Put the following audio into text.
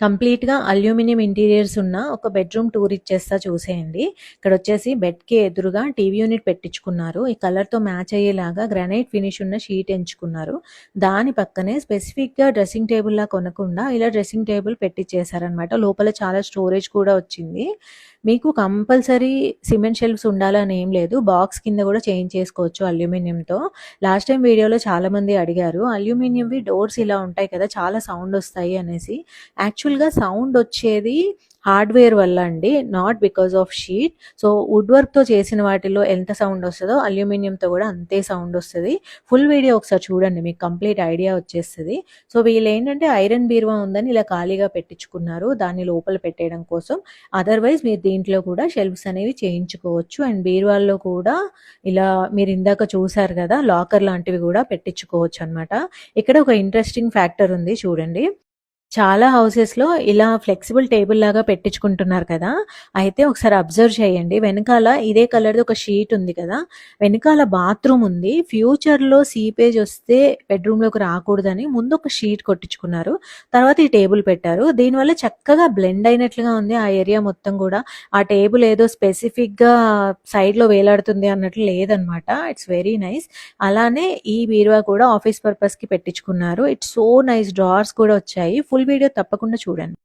కంప్లీట్‌గా aluminium interiors ఉన్న ఒక బెడ్‌రూమ్ టూర్ ఇచ్చేస్తా చూసేయండి. ఇక్కడొచ్చేసి బెడ్‌కి ఎదురుగా టీవీ యూనిట్ పెట్టించుకున్నారు. ఈ కలర్‌తో మ్యాచ్ అయ్యేలాగా గ్రానైట్ ఫినిష్ ఉన్న షీట్ ఎంచుకున్నారు. దాని పక్కనే స్పెసిఫిక్‌గా డ్రెస్సింగ్ టేబుల్‌లా కొనకుండా ఇలా డ్రెస్సింగ్ టేబుల్ పెట్టిచ్చేసారనమాట. లోపల చాలా స్టోరేజ్ కూడా వచ్చింది. మీకు కంపల్సరీ సిమెంట్ షెల్ఫ్స్ ఉండాలని ఏం లేదు. బాక్స్ కింద కూడా చేంజ్ చేసుకోవచ్చు అల్యూమినియంతో. లాస్ట్ టైం వీడియోలో చాలామంది అడిగారు. అల్యూమినియంవి డోర్స్ ఇలా ఉంటాయి కదా! చాలా సౌండ్ వస్తాయి అనేసి. యాక్చువల్‌గా సౌండ్ వచ్చేది హార్డ్‌వేర్ వల్ల అండి. Not because of sheet. So, wood వర్క్‌తో చేసిన వాటిలో ఎంత సౌండ్ వస్తదో అల్యూమినియంతో కూడా అంతే సౌండ్ వస్తది. ఫుల్ వీడియో ఒకసారి చూడండి. మీకు కంప్లీట్ ఐడియా వచ్చేస్తది. సో, వీళ్ళేంటంటే ఐరన్ బీరువా ఉందని ఇలా ఖాళీగా పెట్టించుకున్నారు. దాన్ని లోపల పెట్టేయడం కోసం. అదర్‌వైజ్ మీరు దీంట్లో కూడా షెల్ఫ్స్ అనేవి చేయించుకోవచ్చు. అండ్ బీరువాల్లో కూడా ఇలా మీరు ఇందాక చూసారు కదా! లాకర్ లాంటివి కూడా పెట్టించుకోవచ్చనమాట. ఇక్కడ ఒక ఇంట్రెస్టింగ్ ఫ్యాక్టర్ ఉంది చూడండి. చాలా హౌసెస్‌లో ఇలా ఫ్లెక్సిబుల్ టేబుల్ లాగా పెట్టించుకుంటున్నారు కదా! అయితే ఒకసారి అబ్జర్వ్ చేయండి. వెనకాల ఇదే కలర్‌ది ఒక షీట్ ఉంది కదా! వెనకాల బాత్రూమ్ ఉంది. ఫ్యూచర్‌లో సీపేజ్ వస్తే బెడ్‌రూమ్‌లోకి రాకూడదని ముందు ఒక షీట్ కొట్టించుకున్నారు. తర్వాత ఈ టేబుల్ పెట్టారు. దీనివల్ల చక్కగా బ్లెండ్ అయినట్లుగా ఉంది ఆ ఏరియా మొత్తం కూడా. ఆ టేబుల్ ఏదో స్పెసిఫిక్‌గా సైడ్‌లో వేలాడుతుంది అన్నట్లు లేదనమాట. It's very nice. అలానే ఈ బీరువా కూడా ఆఫీస్ పర్పస్‌కి పెట్టించుకున్నారు. It's so nice. డ్రావర్స్ కూడా వచ్చాయి. ఫుల్ వీడియో తప్పకుండా చూడండి.